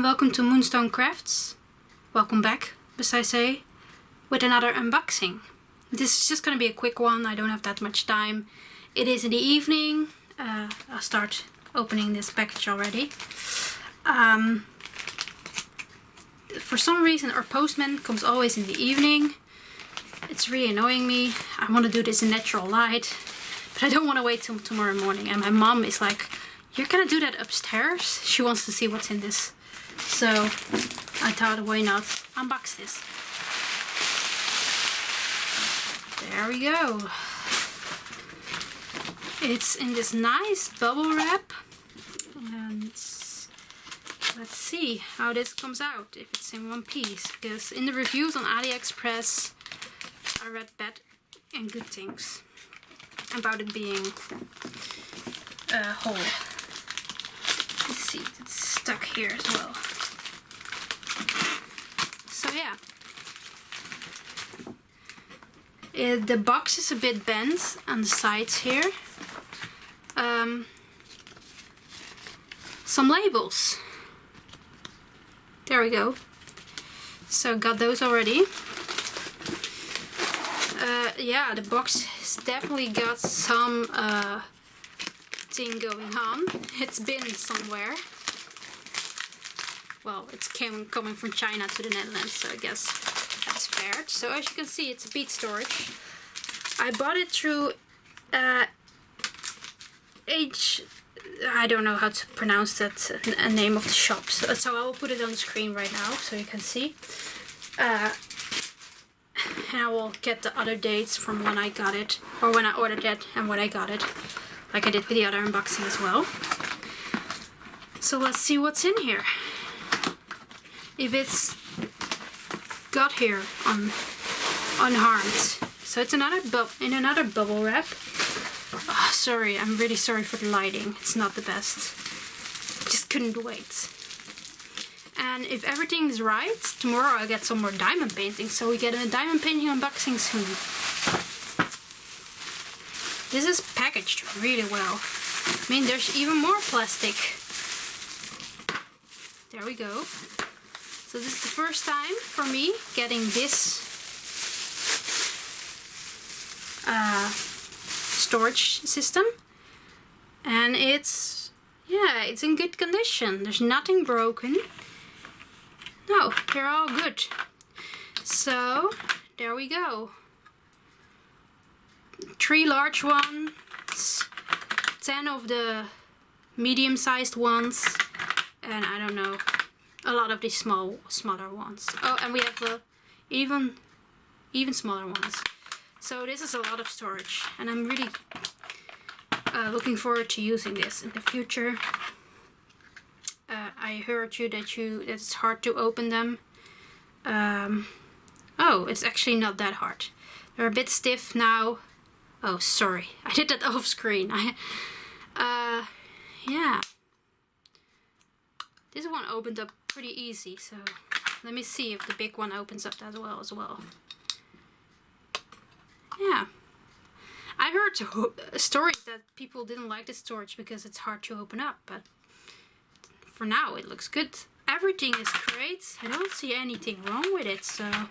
welcome to Moonstone Crafts. Welcome back, as I say, with another unboxing. This is just gonna be a quick one, I don't have that much time. It is in the evening. I'll start opening this package already. For some reason our postman comes always in the evening. It's really annoying me. I want to do this in natural light, but I don't want to wait till tomorrow morning. And my mom is like, "You're gonna do that upstairs?" She wants to see what's in this. So I thought, why not unbox this? There we go. It's in this nice bubble wrap. And let's see how this comes out, if it's in one piece. Because in the reviews on AliExpress, I read bad and good things about it being whole. Let's see, it's stuck here as well. So yeah. The box is a bit bent on the sides here. Some labels. There we go. So got those already. Yeah, the box has definitely got some thing going on. It's been somewhere. Well, it's coming from China to the Netherlands, so I guess that's fair. So as you can see, it's a bead storage. I bought it through I don't know how to pronounce that name of the shop. So I will put it on the screen right now so you can see. And I will get the other dates from when I got it, or when I ordered it and when I got it, like I did with the other unboxing as well. So let's see what's in here. If it's got here unharmed. So it's in another bubble wrap. Oh, sorry, I'm really sorry for the lighting. It's not the best. Just couldn't wait. And if everything is right, tomorrow I'll get some more diamond painting. So we get a diamond painting unboxing soon. This is packaged really well. I mean, there's even more plastic. There we go. So this is the first time for me getting this storage system. And it's in good condition. There's nothing broken. No, they're all good. So there we go. 3 large ones, 10 of the medium-sized ones, and I don't know, a lot of these smaller ones. Oh, and we have the even smaller ones. So this is a lot of storage, and I'm really looking forward to using this in the future. I heard that it's hard to open them. Oh, it's actually not that hard. They're a bit stiff now. Oh, sorry, I did that off screen. Yeah. This one opened up pretty easy, so let me see if the big one opens up as well. Yeah. I heard stories that people didn't like the storage because it's hard to open up, but for now it looks good. Everything is great. I don't see anything wrong with it, so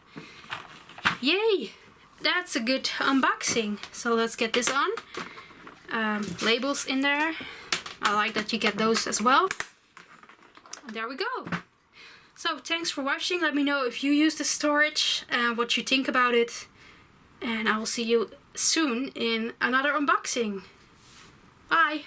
yay! That's a good unboxing. So let's get this on. Labels in there. I like that you get those as well. And there we go. So thanks for watching. Let me know if you use the storage and what you think about it. And I will see you soon in another unboxing. Bye!